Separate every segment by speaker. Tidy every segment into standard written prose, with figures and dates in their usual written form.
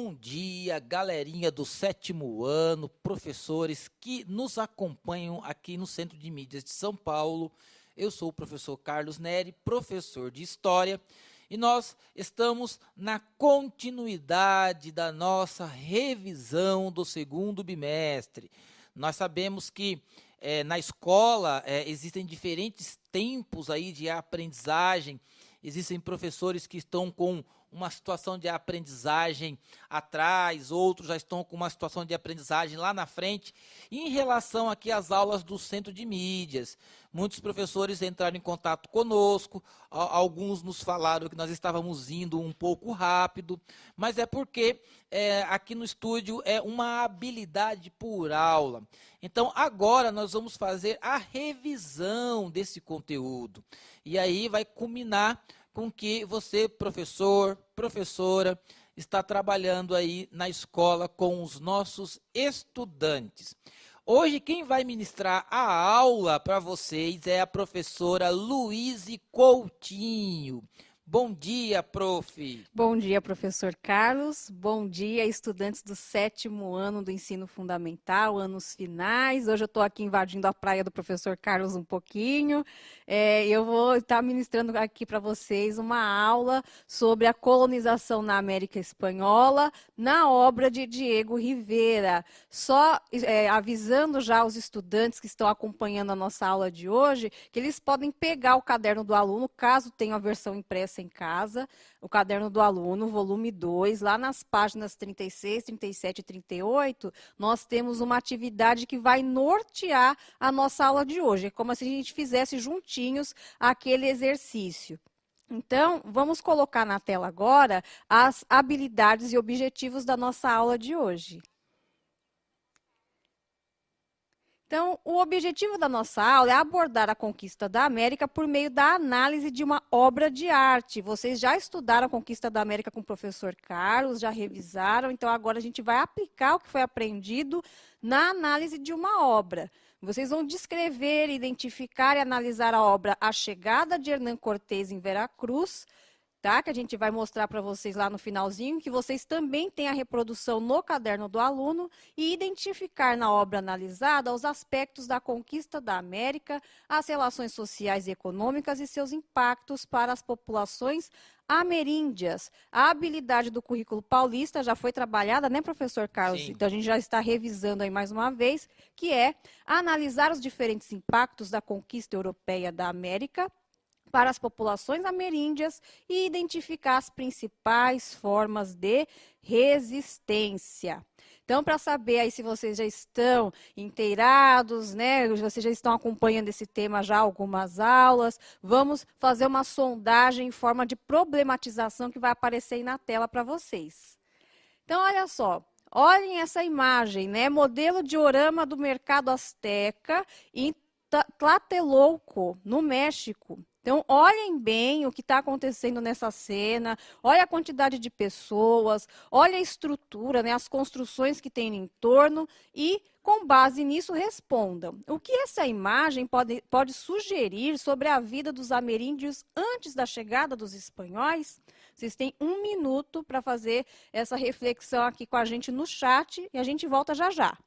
Speaker 1: Bom dia, galerinha do 7º ano, professores que nos acompanham aqui no Centro de Mídias de São Paulo. Eu sou o professor Carlos Neri, professor de História, e nós estamos na continuidade da nossa revisão do segundo bimestre. Nós sabemos que na escola existem diferentes tempos aí de aprendizagem, existem professores que estão com uma situação de aprendizagem atrás, outros já estão com uma situação de aprendizagem lá na frente. E em relação aqui às aulas do Centro de Mídias, muitos professores entraram em contato conosco, alguns nos falaram que nós estávamos indo um pouco rápido, mas é porque aqui no estúdio é uma habilidade por aula. Então agora nós vamos fazer a revisão desse conteúdo, e aí vai culminar com que você, professor, professora, está trabalhando aí na escola com os nossos estudantes. Hoje quem vai ministrar a aula para vocês é a professora Luíse Coutinho. Bom dia, prof.
Speaker 2: Bom dia, professor Carlos. Bom dia, estudantes do 7º ano do ensino fundamental, anos finais. Hoje eu estou aqui invadindo a praia do professor Carlos um pouquinho. Eu vou estar ministrando aqui para vocês uma aula sobre a colonização na América Espanhola, na obra de Diego Rivera. Só avisando já os estudantes que estão acompanhando a nossa aula de hoje, que eles podem pegar o caderno do aluno, caso tenha a versão impressa em casa, o caderno do aluno, volume 2, lá nas páginas 36, 37 e 38, nós temos uma atividade que vai nortear a nossa aula de hoje. É como se a gente fizesse juntinhos aquele exercício. Então, vamos colocar na tela agora as habilidades e objetivos da nossa aula de hoje. Então, o objetivo da nossa aula é abordar a conquista da América por meio da análise de uma obra de arte. Vocês já estudaram a conquista da América com o professor Carlos, já revisaram, então agora a gente vai aplicar o que foi aprendido na análise de uma obra. Vocês vão descrever, identificar e analisar a obra A Chegada de Hernán Cortés em Veracruz, tá? Que a gente vai mostrar para vocês lá no finalzinho, que vocês também têm a reprodução no caderno do aluno, e identificar na obra analisada os aspectos da conquista da América, as relações sociais e econômicas e seus impactos para as populações ameríndias. A habilidade do currículo paulista já foi trabalhada, né, professor Carlos?
Speaker 1: Sim.
Speaker 2: Então a gente já está revisando aí mais uma vez, que é analisar os diferentes impactos da conquista europeia da América para as populações ameríndias e identificar as principais formas de resistência. Então, para saber aí se vocês já estão inteirados, né, vocês já estão acompanhando esse tema já algumas aulas, vamos fazer uma sondagem em forma de problematização que vai aparecer aí na tela para vocês. Então, olha só. Olhem essa imagem, né? Modelo diorama do mercado azteca em Tlatelolco, no México. Então, olhem bem o que está acontecendo nessa cena, olha a quantidade de pessoas, olha a estrutura, né, as construções que tem em torno e, com base nisso, respondam. O que essa imagem pode sugerir sobre a vida dos ameríndios antes da chegada dos espanhóis? Vocês têm 1 minuto para fazer essa reflexão aqui com a gente no chat e a gente volta já já.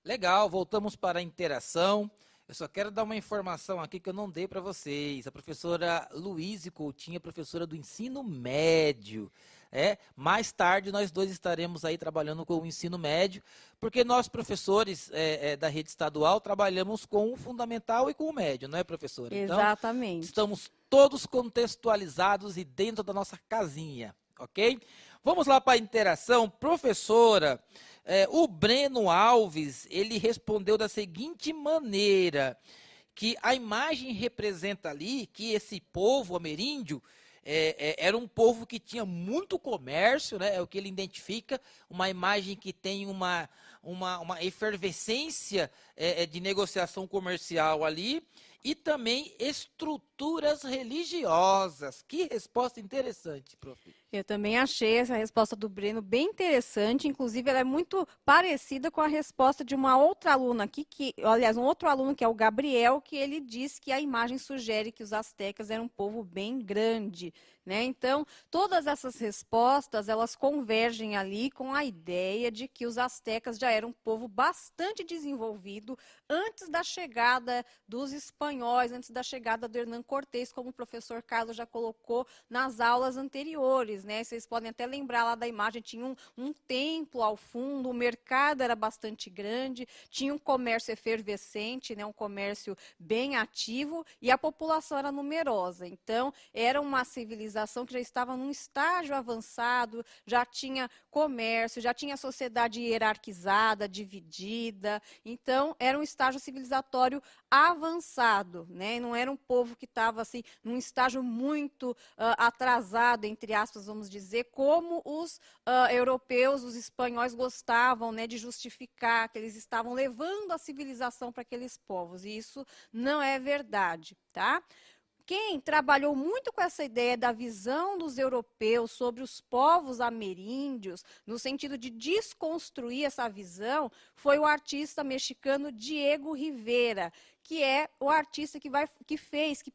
Speaker 1: Legal, voltamos para a interação. Eu só quero dar uma informação aqui que eu não dei para vocês. A professora Luíse Coutinho é professora do ensino médio. Mais tarde nós dois estaremos aí trabalhando com o ensino médio, porque nós professores da rede estadual trabalhamos com o fundamental e com o médio, não é, professora?
Speaker 2: Exatamente.
Speaker 1: Então, estamos todos contextualizados e dentro da nossa casinha, ok? Vamos lá para a interação. Professora, o Breno Alves, ele respondeu da seguinte maneira, que a imagem representa ali que esse povo ameríndio era um povo que tinha muito comércio, né? É o que ele identifica, uma imagem que tem uma efervescência de negociação comercial ali, e também estruturas religiosas. Que resposta interessante, prof.
Speaker 2: Eu também achei essa resposta do Breno bem interessante, inclusive ela é muito parecida com a resposta de uma outra aluna aqui, aliás, um outro aluno que é o Gabriel, que ele diz que a imagem sugere que os astecas eram um povo bem grande, né? Então, todas essas respostas, elas convergem ali com a ideia de que os astecas já eram um povo bastante desenvolvido antes da chegada dos espanhóis, antes da chegada do Hernán Cortés, como o professor Carlos já colocou nas aulas anteriores, né? Vocês podem até lembrar lá da imagem, tinha um templo ao fundo, o mercado era bastante grande, tinha um comércio efervescente, né? Um comércio bem ativo e a população era numerosa. Então, era uma civilização que já estava num estágio avançado, já tinha comércio, já tinha sociedade hierarquizada, dividida. Então, era um estágio civilizatório avançado, né? Não era um povo que estava assim num estágio muito atrasado, entre aspas, vamos dizer, como os europeus, os espanhóis gostavam, né, de justificar que eles estavam levando a civilização para aqueles povos. E isso não é verdade, tá? Quem trabalhou muito com essa ideia da visão dos europeus sobre os povos ameríndios, no sentido de desconstruir essa visão, foi o artista mexicano Diego Rivera, que é o artista que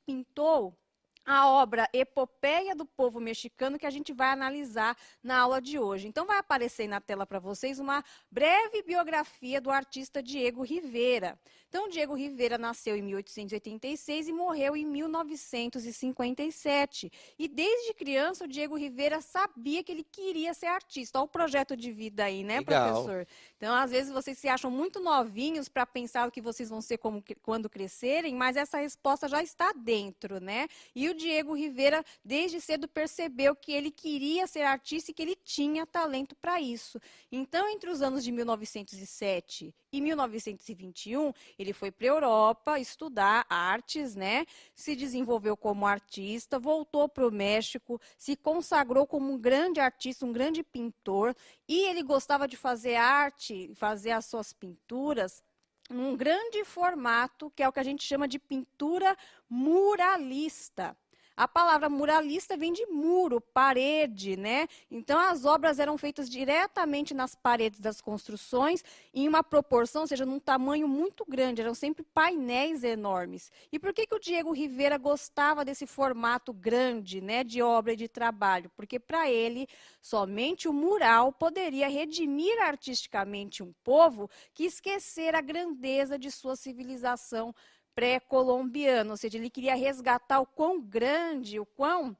Speaker 2: pintou a obra Epopeia do Povo Mexicano, que a gente vai analisar na aula de hoje. Então, vai aparecer na tela para vocês uma breve biografia do artista Diego Rivera. Então, Diego Rivera nasceu em 1886 e morreu em 1957. E desde criança, o Diego Rivera sabia que ele queria ser artista. Olha o projeto de vida aí, né,
Speaker 1: Legal.
Speaker 2: professor? Então, às vezes, vocês se acham muito novinhos para pensar o que vocês vão ser quando crescerem, mas essa resposta já está dentro, né? E o Diego Rivera, desde cedo, percebeu que ele queria ser artista e que ele tinha talento para isso. Então, entre os anos de 1907 e 1921, ele foi para a Europa estudar artes, né? Se desenvolveu como artista, voltou para o México, se consagrou como um grande artista, um grande pintor, e ele gostava de fazer arte, fazer as suas pinturas num grande formato, que é o que a gente chama de pintura muralista. A palavra muralista vem de muro, parede, né? Então, as obras eram feitas diretamente nas paredes das construções, em uma proporção, ou seja, num tamanho muito grande, eram sempre painéis enormes. E por que o Diego Rivera gostava desse formato grande, né, de obra e de trabalho? Porque, para ele, somente o mural poderia redimir artisticamente um povo que esquecera a grandeza de sua civilização pré-colombiano, ou seja, ele queria resgatar o quão grande, o quão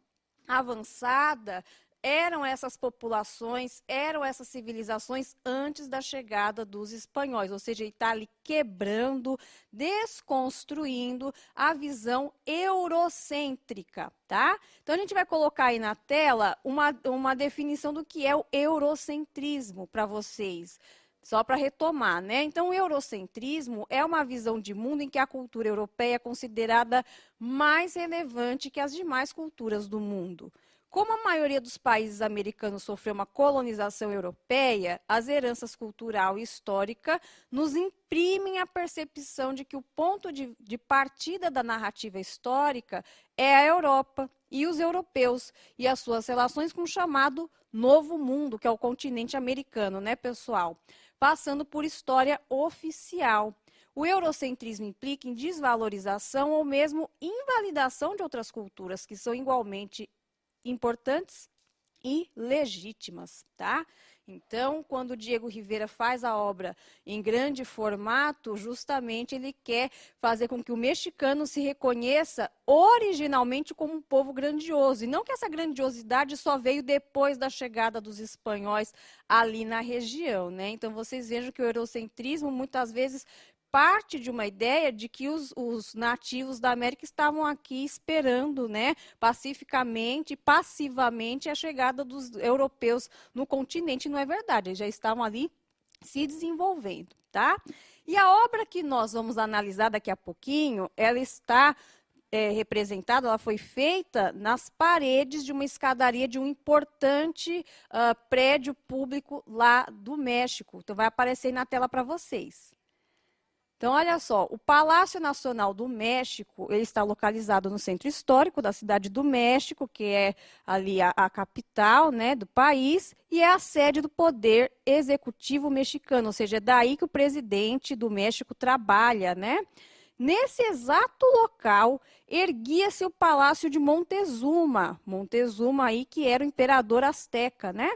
Speaker 2: avançada eram essas populações, eram essas civilizações antes da chegada dos espanhóis, ou seja, ele está ali quebrando, desconstruindo a visão eurocêntrica, tá? Então, a gente vai colocar aí na tela uma definição do que é o eurocentrismo para vocês. Só para retomar, né? Então, o eurocentrismo é uma visão de mundo em que a cultura europeia é considerada mais relevante que as demais culturas do mundo. Como a maioria dos países americanos sofreu uma colonização europeia, as heranças cultural e histórica nos imprimem a percepção de que o ponto de partida da narrativa histórica é a Europa e os europeus e as suas relações com o chamado Novo Mundo, que é o continente americano, né, pessoal? Passando por história oficial. O eurocentrismo implica em desvalorização ou mesmo invalidação de outras culturas que são igualmente importantes e legítimas, tá? Então, quando o Diego Rivera faz a obra em grande formato, justamente ele quer fazer com que o mexicano se reconheça originalmente como um povo grandioso. E não que essa grandiosidade só veio depois da chegada dos espanhóis ali na região, né? Então, vocês vejam que o eurocentrismo muitas vezes parte de uma ideia de que os nativos da América estavam aqui esperando, né, pacificamente, passivamente, a chegada dos europeus no continente. Não é verdade, eles já estavam ali se desenvolvendo, tá? E a obra que nós vamos analisar daqui a pouquinho, ela está representada, ela foi feita nas paredes de uma escadaria de um importante prédio público lá do México. Então, vai aparecer aí na tela para vocês. Então, olha só, o Palácio Nacional do México, ele está localizado no centro histórico da cidade do México, que é ali a capital, né, do país, e é a sede do Poder Executivo mexicano, ou seja, é daí que o presidente do México trabalha, né? Nesse exato local, erguia-se o Palácio de Montezuma, Montezuma aí que era o imperador azteca, né?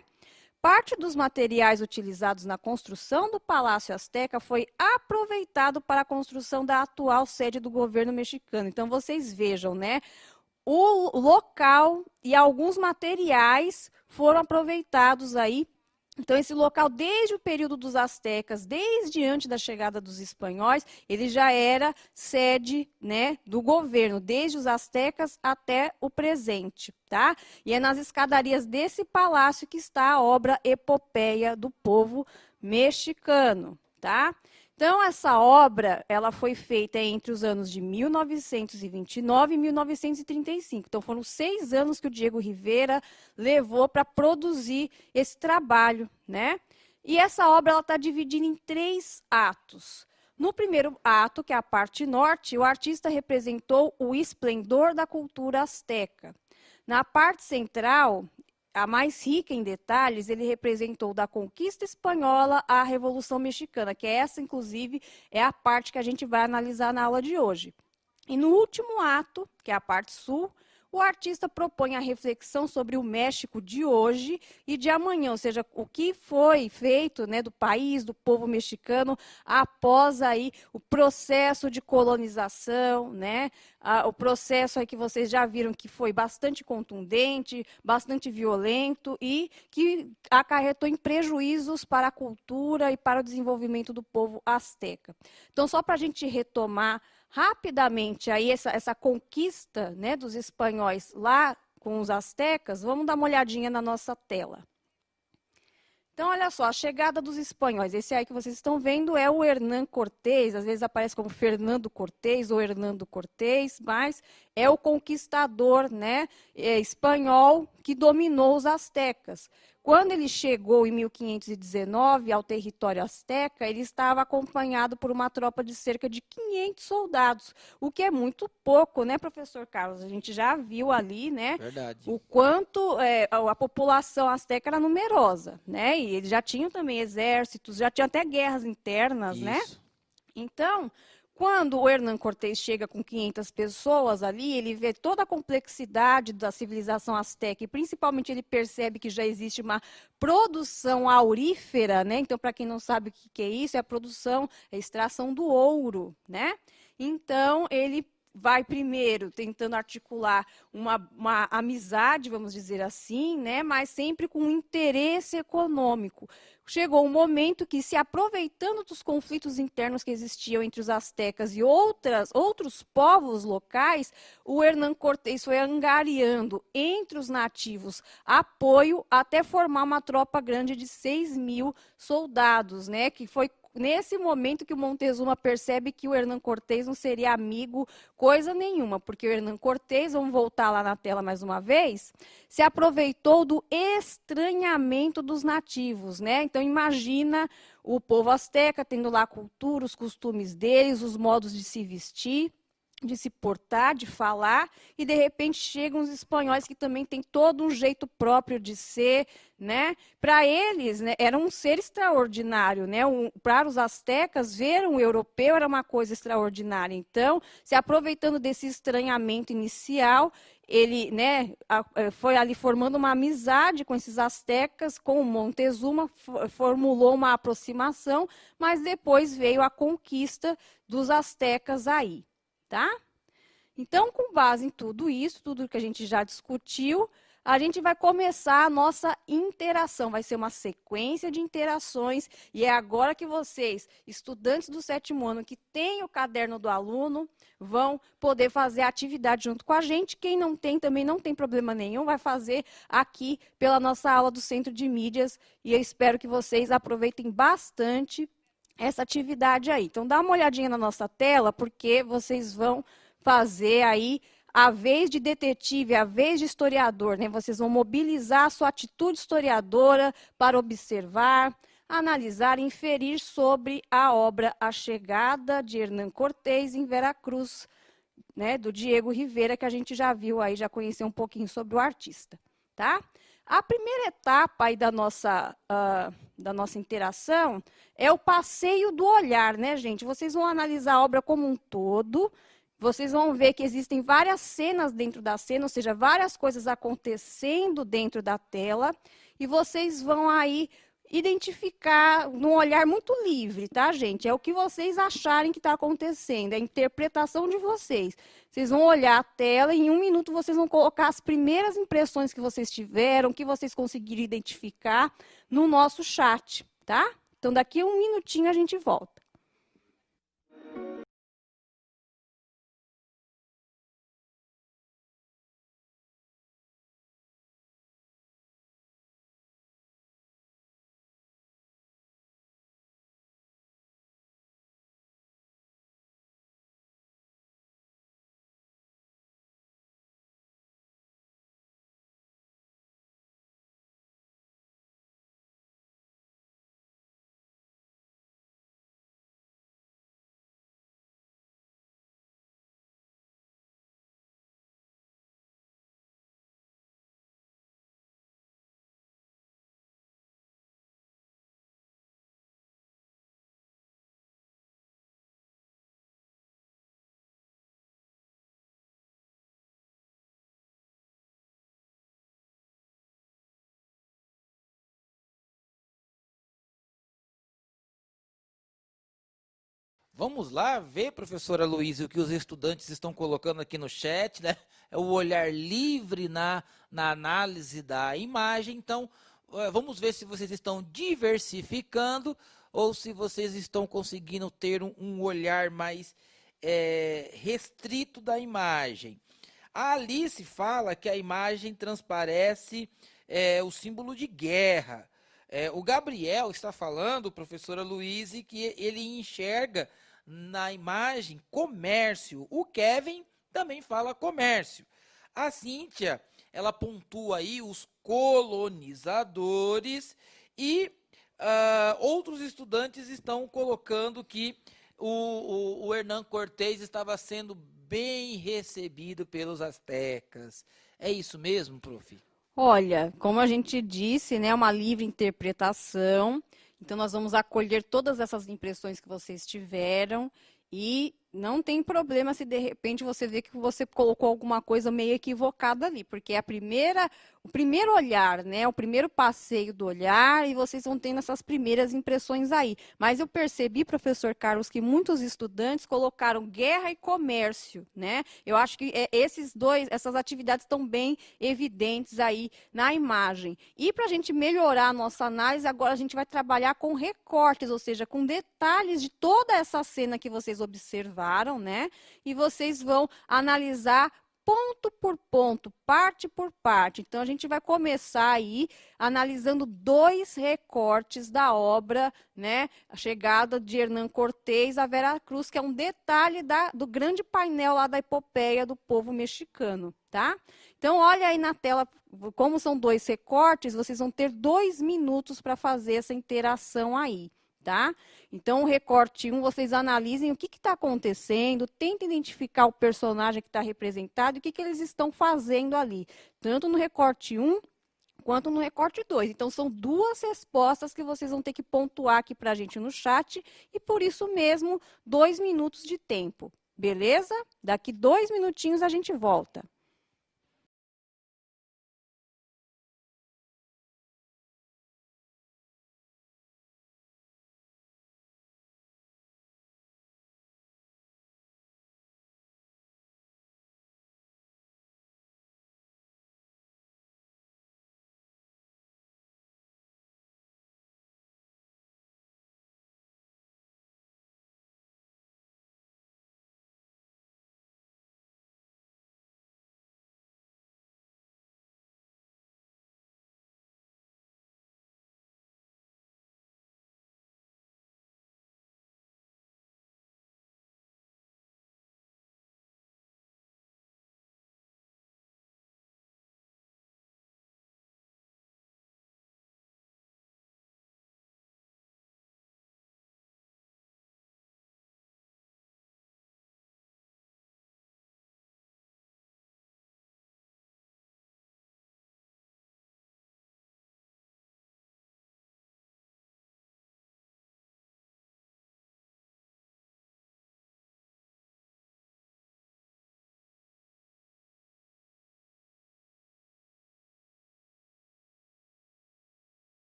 Speaker 2: Parte dos materiais utilizados na construção do Palácio Azteca foi aproveitado para a construção da atual sede do governo mexicano. Então, vocês vejam, né? O local e alguns materiais foram aproveitados aí. Então, esse local, desde o período dos astecas, desde antes da chegada dos espanhóis, ele já era sede, né, do governo, desde os astecas até o presente, tá? E é nas escadarias desse palácio que está a obra Epopeia do Povo Mexicano, tá? Então, essa obra, ela foi feita entre os anos de 1929 e 1935. Então, foram 6 anos que o Diego Rivera levou para produzir esse trabalho, né? E essa obra está dividida em 3 atos. No primeiro ato, que é a parte norte, o artista representou o esplendor da cultura azteca. Na parte central, a mais rica em detalhes, ele representou da conquista espanhola à Revolução Mexicana, que essa, inclusive, é a parte que a gente vai analisar na aula de hoje. E no último ato, que é a parte sul, o artista propõe a reflexão sobre o México de hoje e de amanhã, ou seja, o que foi feito, né, do país, do povo mexicano, após aí o processo de colonização, né, o processo aí que vocês já viram que foi bastante contundente, bastante violento e que acarretou em prejuízos para a cultura e para o desenvolvimento do povo azteca. Então, só para a gente retomar rapidamente aí essa conquista, né, dos espanhóis lá com os astecas, vamos dar uma olhadinha na nossa tela. Então, olha só, a chegada dos espanhóis, esse aí que vocês estão vendo é o Hernán Cortés, às vezes aparece como Fernando Cortés ou Hernando Cortés, mas é o conquistador, né, espanhol que dominou os astecas. Quando ele chegou em 1519 ao território azteca, ele estava acompanhado por uma tropa de cerca de 500 soldados, o que é muito pouco, né, professor Carlos? A gente já viu ali, né,
Speaker 1: Verdade.
Speaker 2: o quanto a população azteca era numerosa, né? E eles já tinham também exércitos, já tinham até guerras internas,
Speaker 1: Isso.
Speaker 2: né? Então, quando o Hernán Cortés chega com 500 pessoas ali, ele vê toda a complexidade da civilização azteca e principalmente ele percebe que já existe uma produção aurífera, né? Então, para quem não sabe o que é isso, é a produção, é a extração do ouro, né? Então, ele vai primeiro tentando articular uma amizade, vamos dizer assim, né? Mas sempre com um interesse econômico. Chegou um momento que, se aproveitando dos conflitos internos que existiam entre os astecas e outros povos locais, o Hernán Cortés foi angariando entre os nativos apoio até formar uma tropa grande de 6.000 soldados, né? Que foi nesse momento que o Montezuma percebe que o Hernán Cortés não seria amigo coisa nenhuma, porque o Hernán Cortés, vamos voltar lá na tela mais uma vez, se aproveitou do estranhamento dos nativos, né? Então, imagina o povo azteca tendo lá a cultura, os costumes deles, os modos de se vestir, de se portar, de falar, e de repente chegam os espanhóis que também têm todo um jeito próprio de ser, né? Para eles, né, era um ser extraordinário, né? Para os astecas, ver um europeu era uma coisa extraordinária. Então, se aproveitando desse estranhamento inicial, ele, né, foi ali formando uma amizade com esses astecas, com o Montezuma, formulou uma aproximação, mas depois veio a conquista dos astecas aí, tá? Então, com base em tudo isso, tudo que a gente já discutiu, a gente vai começar a nossa interação. Vai ser uma sequência de interações. E é agora que vocês, estudantes do 7º ano, que têm o caderno do aluno, vão poder fazer a atividade junto com a gente. Quem não tem, também não tem problema nenhum, vai fazer aqui pela nossa aula do Centro de Mídias. E eu espero que vocês aproveitem bastante essa atividade aí. Então, dá uma olhadinha na nossa tela, porque vocês vão fazer aí a vez de detetive, a vez de historiador, né? Vocês vão mobilizar a sua atitude historiadora para observar, analisar e inferir sobre a obra A Chegada de Hernán Cortés em Veracruz, né? Do Diego Rivera, que a gente já viu aí, já conheceu um pouquinho sobre o artista, tá? A primeira etapa aí da nossa interação é o passeio do olhar, né, gente? Vocês vão analisar a obra como um todo. Vocês vão ver que existem várias cenas dentro da cena, ou seja, várias coisas acontecendo dentro da tela, e vocês vão aí identificar num olhar muito livre, tá, gente? É o que vocês acharem que está acontecendo, é a interpretação de vocês. Vocês vão olhar a tela e em 1 minuto vocês vão colocar as primeiras impressões que vocês tiveram, que vocês conseguiram identificar no nosso chat, tá? Então, daqui a 1 minutinho a gente volta.
Speaker 1: Vamos lá ver, professora Luísa, o que os estudantes estão colocando aqui no chat, né? É o olhar livre na análise da imagem. Então, vamos ver se vocês estão diversificando ou se vocês estão conseguindo ter um olhar mais restrito da imagem. A Alice fala que a imagem transparece o símbolo de guerra. O Gabriel está falando, professora Luísa, que ele enxerga na imagem comércio. O Kevin também fala comércio. A Cíntia, ela pontua aí os colonizadores e outros estudantes estão colocando que o Hernán Cortés estava sendo bem recebido pelos astecas. É isso mesmo, prof?
Speaker 2: Olha, como a gente disse, né, uma livre interpretação. Então, nós vamos acolher todas essas impressões que vocês tiveram e não tem problema se de repente você vê que você colocou alguma coisa meio equivocada ali, porque é o primeiro olhar, né? O primeiro passeio do olhar e vocês vão tendo essas primeiras impressões aí. Mas eu percebi, professor Carlos, que muitos estudantes colocaram guerra e comércio, né? Eu acho que essas atividades estão bem evidentes aí na imagem. E para a gente melhorar a nossa análise, agora a gente vai trabalhar com recortes, ou seja, com detalhes de toda essa cena que vocês observaram, né? E vocês vão analisar ponto por ponto, parte por parte. Então, a gente vai começar aí analisando 2 recortes da obra, né? A Chegada de Hernán Cortés a Veracruz, que é um detalhe do grande painel lá da epopeia do povo mexicano, tá? Então, olha aí na tela, como são 2 recortes, vocês vão ter 2 minutos para fazer essa interação aí. Tá? Então, o recorte 1, vocês analisem o que está acontecendo, tentem identificar o personagem que está representado e o que eles estão fazendo ali, tanto no recorte 1 quanto no recorte 2. Então, são 2 respostas que vocês vão ter que pontuar aqui para a gente no chat e, por isso mesmo, 2 minutos de tempo, beleza? Daqui 2 minutinhos a gente volta.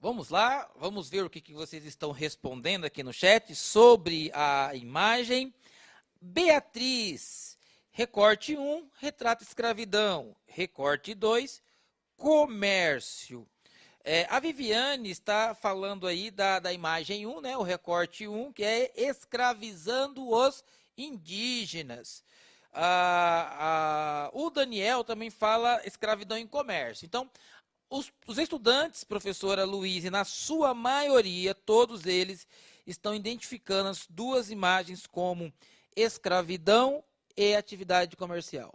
Speaker 1: Vamos lá, vamos ver o que vocês estão respondendo aqui no chat sobre a imagem. Beatriz, recorte 1, retrata escravidão. Recorte 2, comércio. A Viviane está falando aí da imagem 1, né, o recorte 1, que é escravizando os indígenas. O Daniel também fala escravidão em comércio. Então, os estudantes, professora Luísa, na sua maioria, todos eles estão identificando as duas imagens como escravidão e atividade comercial.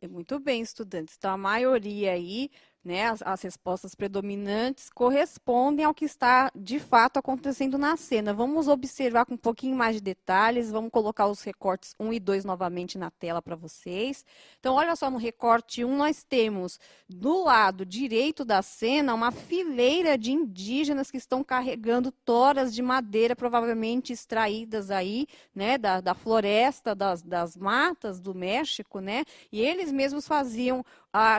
Speaker 2: Muito bem, estudantes. Então, a maioria aí, né, as respostas predominantes correspondem ao que está de fato acontecendo na cena. Vamos observar com um pouquinho mais de detalhes, vamos colocar os recortes 1 e 2 novamente na tela para vocês. Então, olha só, no recorte 1 nós temos do lado direito da cena uma fileira de indígenas que estão carregando toras de madeira, provavelmente extraídas aí, né, da floresta, das matas do México, né? E eles mesmos faziam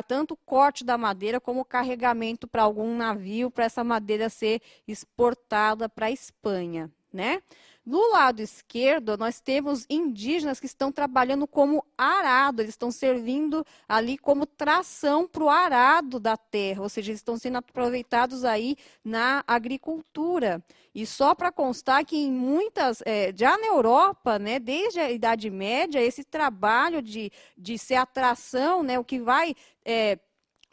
Speaker 2: tanto o corte da madeira como o carregamento para algum navio, para essa madeira ser exportada para a Espanha, né? No lado esquerdo, nós temos indígenas que estão trabalhando como arado, eles estão servindo ali como tração para o arado da terra, ou seja, eles estão sendo aproveitados aí na agricultura. E só para constar que em muitas, já na Europa, né, desde a Idade Média, esse trabalho de ser a tração, né, o que vai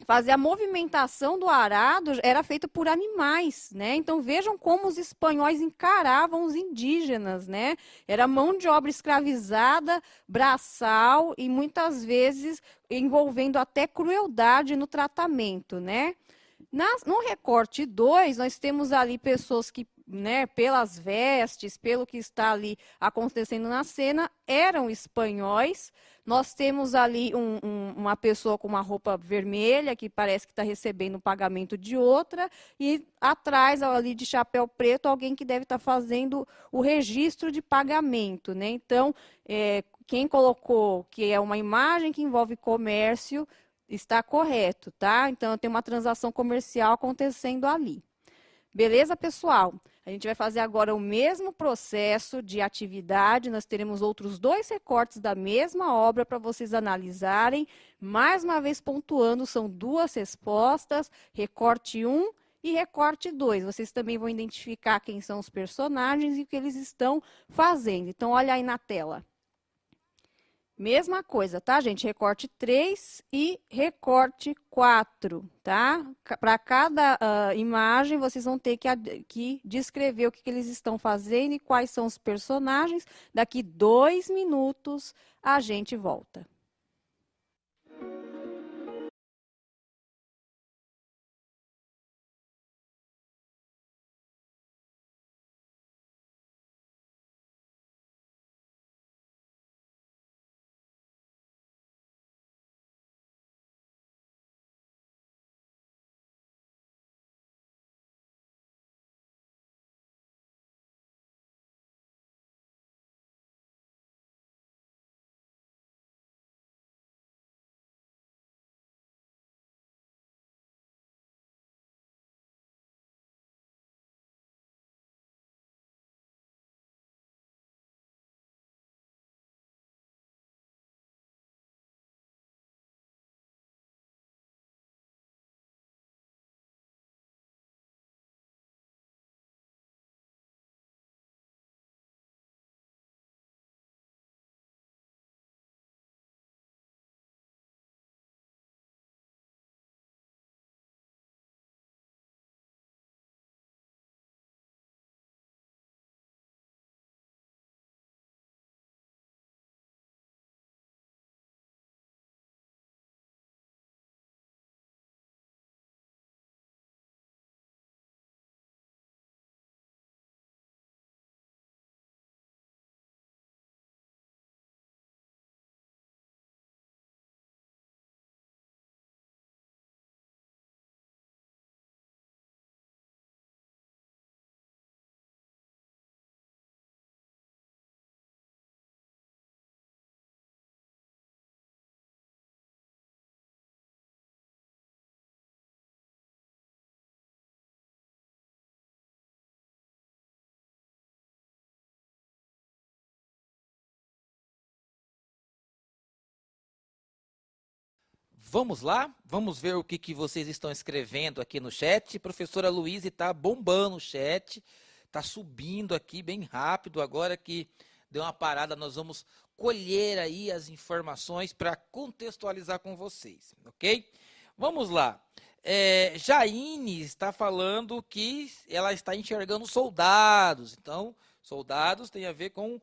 Speaker 2: fazer a movimentação do arado era feita por animais, né? Então vejam como os espanhóis encaravam os indígenas, né? Era mão de obra escravizada, braçal e muitas vezes envolvendo até crueldade no tratamento, né? No recorte 2, nós temos ali pessoas que, né, pelas vestes, pelo que está ali acontecendo na cena, eram espanhóis. Nós temos ali uma pessoa com uma roupa vermelha, que parece que está recebendo o pagamento de outra, e atrás, ali de chapéu preto, alguém que deve estar fazendo o registro de pagamento, né? Então, quem colocou que é uma imagem que envolve comércio, está correto, tá? Então, tem uma transação comercial acontecendo ali. Beleza, pessoal? A gente vai fazer agora o mesmo processo de atividade. Nós teremos outros 2 recortes da mesma obra para vocês analisarem. Mais uma vez pontuando, são 2 respostas, recorte 1 e recorte 2. Vocês também vão identificar quem são os personagens e o que eles estão fazendo. Então, olha aí na tela. Mesma coisa, tá, gente? Recorte 3 e recorte 4, tá? Para cada imagem, vocês vão ter que descrever o que eles estão fazendo e quais são os personagens. Daqui 2 minutos, a gente volta.
Speaker 1: Vamos lá? Vamos ver o que vocês estão escrevendo aqui no chat. Professora Luísa está bombando o chat, está subindo aqui bem rápido. Agora que deu uma parada, nós vamos colher aí as informações para contextualizar com vocês, ok? Vamos lá. Jaine está falando que ela está enxergando soldados. Então, soldados tem a ver com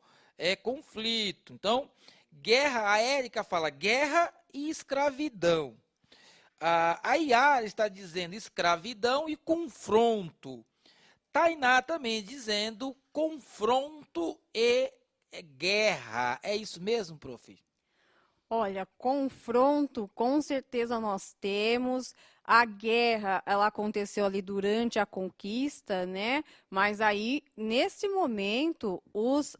Speaker 1: conflito. Então, guerra, a Érica fala guerra e escravidão. A Yara está dizendo escravidão e confronto. Tainá também dizendo confronto e guerra. É isso mesmo, prof?
Speaker 2: Olha, confronto, com certeza nós temos. A guerra, ela aconteceu ali durante a conquista, né? Mas aí, nesse momento, os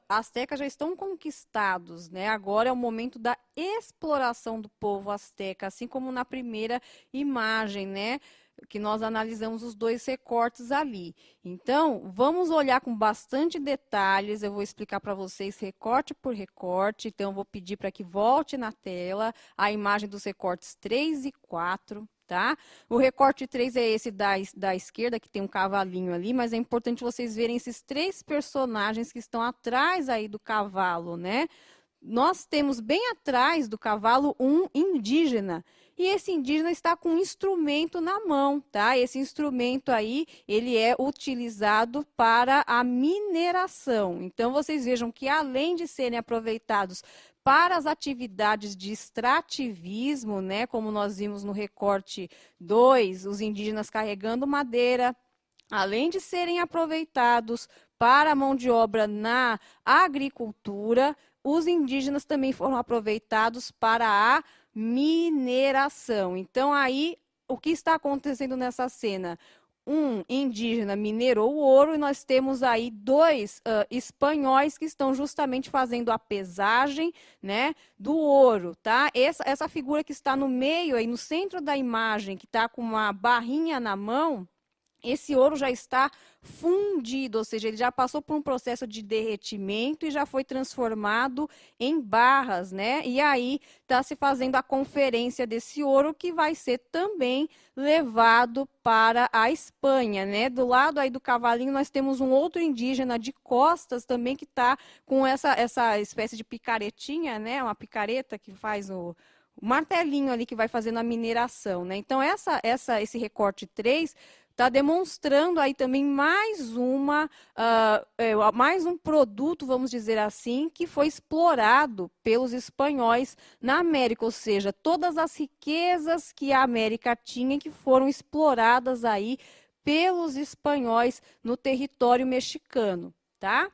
Speaker 2: astecas já estão conquistados, né? Agora é o momento da exploração do povo asteca, assim como na primeira imagem, né? Que nós analisamos os dois recortes ali. Então, vamos olhar com bastante detalhes, eu vou explicar para vocês recorte por recorte, então eu vou pedir para que volte na tela a imagem dos recortes 3 e 4, tá? O recorte 3 é esse da esquerda, que tem um cavalinho ali, mas é importante vocês verem esses três personagens que estão atrás aí do cavalo, né? Nós temos bem atrás do cavalo um indígena, e esse indígena está com um instrumento na mão, tá? Esse instrumento aí, ele é utilizado para a mineração. Então, vocês vejam que além de serem aproveitados para as atividades de extrativismo, né? Como nós vimos no recorte 2, os indígenas carregando madeira, além de serem aproveitados para a mão de obra na agricultura, os indígenas também foram aproveitados para a mineração. Então, aí, o que está acontecendo nessa cena? Um indígena minerou o ouro e nós temos aí dois espanhóis que estão justamente fazendo a pesagem, né, do ouro, tá? Essa figura que está no meio, aí no centro da imagem, que está com uma barrinha na mão, esse ouro já está fundido, ou seja, ele já passou por um processo de derretimento e já foi transformado em barras, né? E aí está se fazendo a conferência desse ouro que vai ser também levado para a Espanha, né? Do lado aí do cavalinho nós temos um outro indígena de costas também que está com essa espécie de picaretinha, né? Uma picareta que faz o martelinho ali que vai fazendo a mineração, né? Então esse recorte 3 está demonstrando aí também mais um produto, vamos dizer assim, que foi explorado pelos espanhóis na América, ou seja, todas as riquezas que a América tinha que foram exploradas aí pelos espanhóis no território mexicano, tá?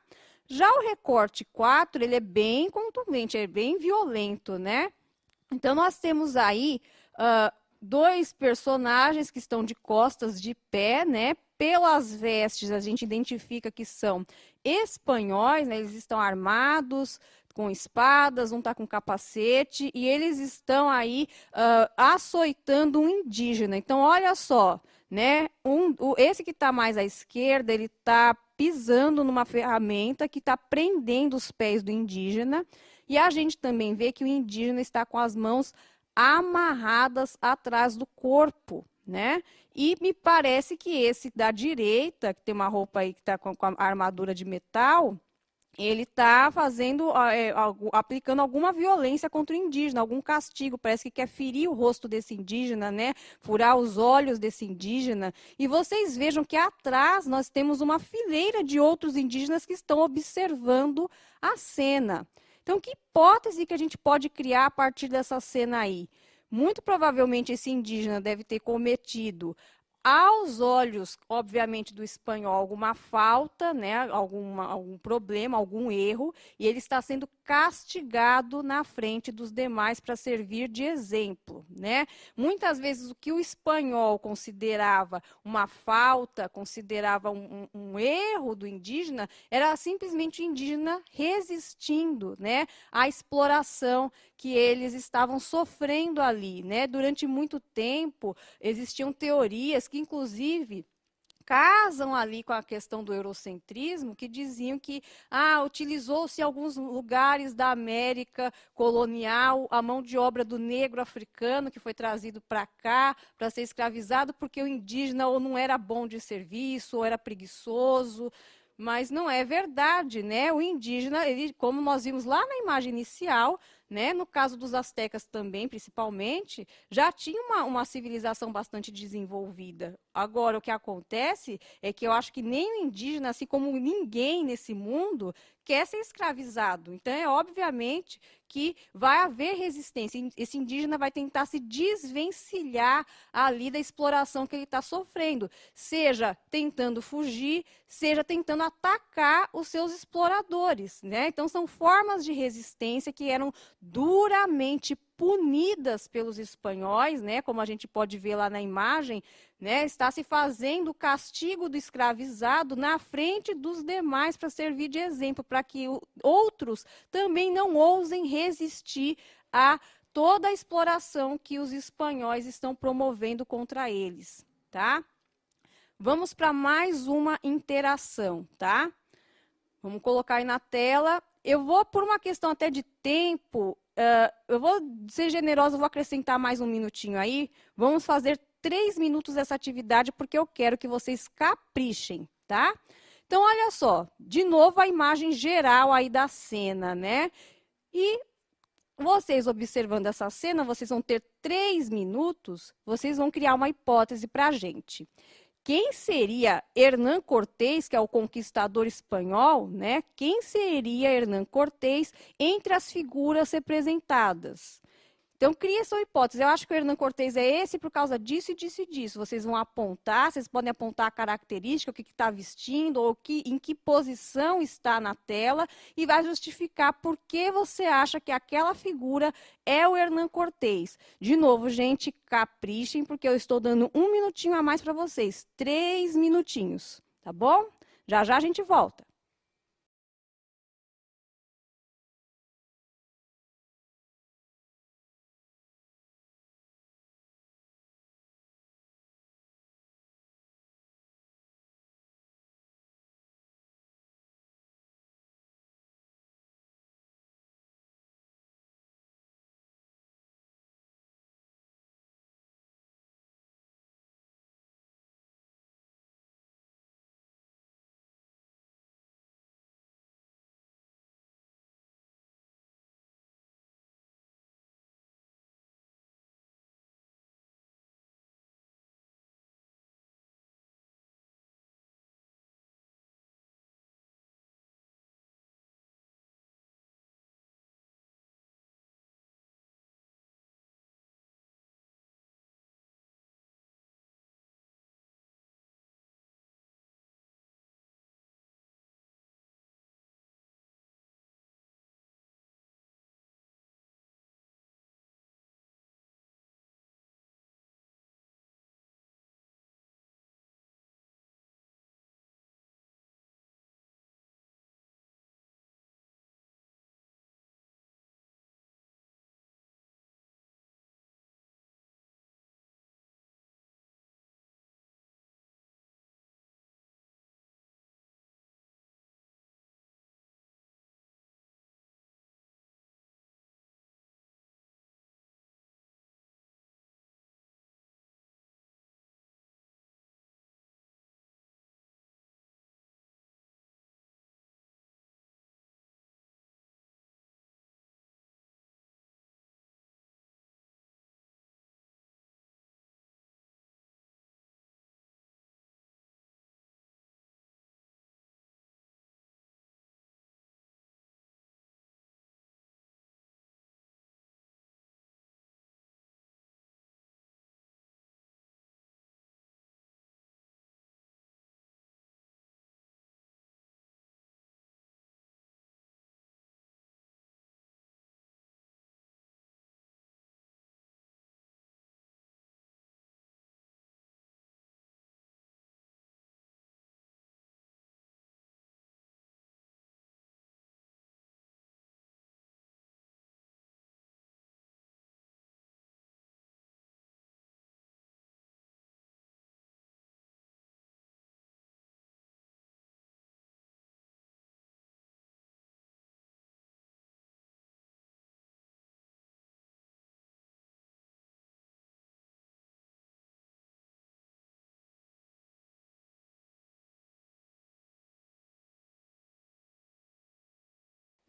Speaker 2: Já o recorte 4, ele é bem contundente, é bem violento, né? Então, nós temos aí dois personagens que estão de costas de pé, né? Pelas vestes, a gente identifica que são espanhóis, né? Eles estão armados com espadas, um está com capacete, e eles estão aí açoitando um indígena. Então, olha só, né? Esse que está mais à esquerda, ele está pisando numa ferramenta que está prendendo os pés do indígena, e a gente também vê que o indígena está com as mãos amarradas atrás do corpo, né? E me parece que esse da direita, que tem uma roupa aí que está com a armadura de metal, ele está aplicando alguma violência contra o indígena, algum castigo, parece que quer ferir o rosto desse indígena, né? Furar os olhos desse indígena. E vocês vejam que atrás nós temos uma fileira de outros indígenas que estão observando a cena. Então, que hipótese que a gente pode criar a partir dessa cena aí? Muito provavelmente esse indígena deve ter cometido, aos olhos, obviamente, do espanhol, alguma falta, né? Algum problema, algum erro, e ele está sendo castigado na frente dos demais para servir de exemplo, né? Muitas vezes o que o espanhol considerava uma falta, considerava um erro do indígena, era simplesmente o indígena resistindo, né, à exploração que eles estavam sofrendo ali, né? Durante muito tempo existiam teorias que, inclusive, casam ali com a questão do eurocentrismo, que diziam que utilizou-se em alguns lugares da América colonial a mão de obra do negro africano que foi trazido para cá para ser escravizado porque o indígena ou não era bom de serviço ou era preguiçoso. Mas não é verdade, né? O indígena, ele, como nós vimos lá na imagem inicial, né, no caso dos astecas também, principalmente, já tinha uma civilização bastante desenvolvida. Agora, o que acontece é que eu acho que nem o indígena, assim como ninguém nesse mundo, quer ser escravizado. Então, é obviamente que vai haver resistência. Esse indígena vai tentar se desvencilhar ali da exploração que ele está sofrendo, seja tentando fugir, seja tentando atacar os seus exploradores, né? Então, são formas de resistência que eram duramente punidas pelos espanhóis, né? Como a gente pode ver lá na imagem, né? Está se fazendo o castigo do escravizado na frente dos demais para servir de exemplo, para que outros também não ousem resistir a toda a exploração que os espanhóis estão promovendo contra eles, tá? Vamos para mais uma interação, tá? Vamos colocar aí na tela. Eu vou, por uma questão até de tempo, eu vou ser generosa, vou acrescentar mais um minutinho aí. Vamos fazer 3 minutos dessa atividade, porque eu quero que vocês caprichem, tá? Então, olha só, de novo a imagem geral aí da cena, né? E vocês observando essa cena, vocês vão ter 3 minutos, vocês vão criar uma hipótese para a gente. Quem seria Hernán Cortés, que é o conquistador espanhol, né? Quem seria Hernán Cortés entre as figuras representadas? Então, cria sua hipótese. Eu acho que o Hernán Cortés é esse por causa disso e disso e disso. Vocês vão apontar, vocês podem apontar a característica, o que está vestindo, ou em que posição está na tela, e vai justificar por que você acha que aquela figura é o Hernán Cortés. De novo, gente, caprichem, porque eu estou dando 1 minutinho a mais para vocês. 3 minutinhos, tá bom? Já já a gente volta.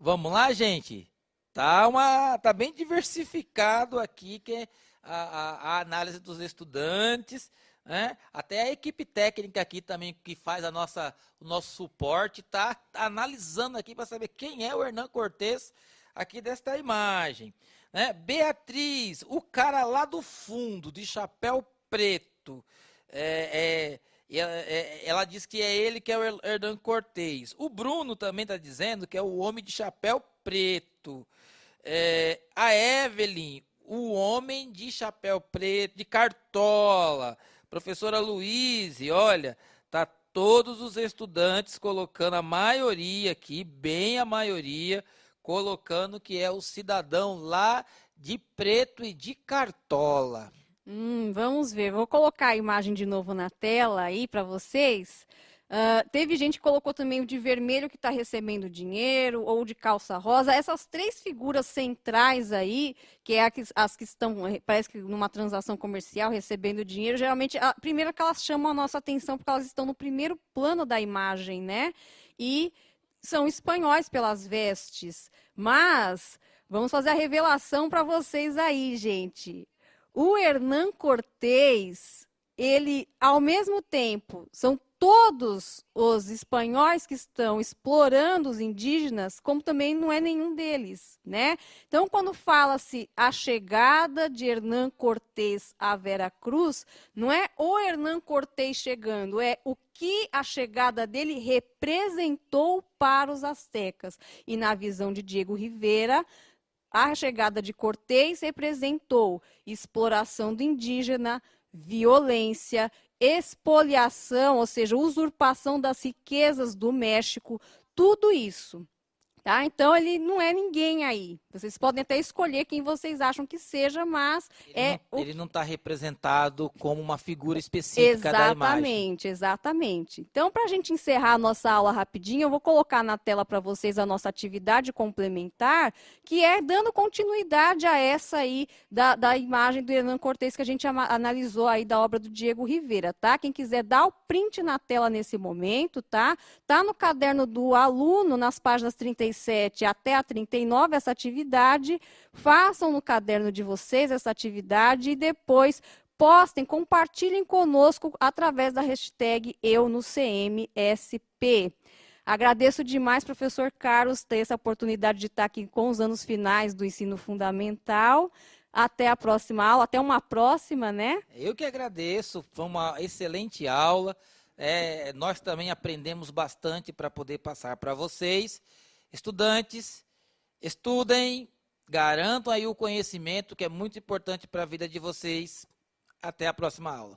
Speaker 1: Vamos lá, gente? Tá bem diversificado aqui que a análise dos estudantes, né? Até a equipe técnica aqui também que faz o nosso suporte tá analisando aqui para saber quem é o Hernan Cortés aqui desta imagem, né? Beatriz, o cara lá do fundo de chapéu preto, ela diz que é ele que é o Hernan Cortés. O Bruno também está dizendo que é o homem de chapéu preto. A Evelyn, o homem de chapéu preto, de cartola. Professora Luíse, olha, tá todos os estudantes colocando a maioria aqui, bem a maioria, colocando que é o cidadão lá de preto e de cartola.
Speaker 2: Vamos ver, vou colocar a imagem de novo na tela aí para vocês. Teve gente que colocou também o de vermelho que está recebendo dinheiro, ou de calça rosa. Essas três figuras centrais aí, que é as que estão, parece que numa transação comercial, recebendo dinheiro, geralmente, a primeira que elas chamam a nossa atenção, porque elas estão no primeiro plano da imagem, né? E são espanhóis pelas vestes. Mas, vamos fazer a revelação para vocês aí, gente. O Hernan Cortés, ele, ao mesmo tempo, são todos os espanhóis que estão explorando os indígenas, como também não é nenhum deles, né? Então, quando fala-se a chegada de Hernan Cortés a Veracruz, não é o Hernan Cortés chegando, é o que a chegada dele representou para os astecas. E na visão de Diego Rivera, a chegada de Cortés representou exploração do indígena, violência, expoliação, ou seja, usurpação das riquezas do México, tudo isso. Tá? Então, ele não é ninguém aí. Vocês podem até escolher quem vocês acham que seja, mas
Speaker 1: ele não está representado como uma figura específica da imagem.
Speaker 2: Exatamente, exatamente. Então, para a gente encerrar a nossa aula rapidinho, eu vou colocar na tela para vocês a nossa atividade complementar, que é dando continuidade a essa aí da imagem do Hernan Cortés que a gente analisou aí da obra do Diego Rivera, tá? Quem quiser dar o print na tela nesse momento, tá? Tá no caderno do aluno, nas páginas 37 até a 39, essa atividade. Façam no caderno de vocês essa atividade e depois postem, compartilhem conosco através da hashtag EuNoCMSP. Agradeço demais, professor Carlos, ter essa oportunidade de estar aqui com os anos finais do ensino fundamental. Até a próxima aula, até uma próxima, né?
Speaker 1: Eu que agradeço, foi uma excelente aula. Nós também aprendemos bastante para poder passar para vocês. Estudantes, estudem, garantam aí o conhecimento, que é muito importante para a vida de vocês. Até a próxima aula.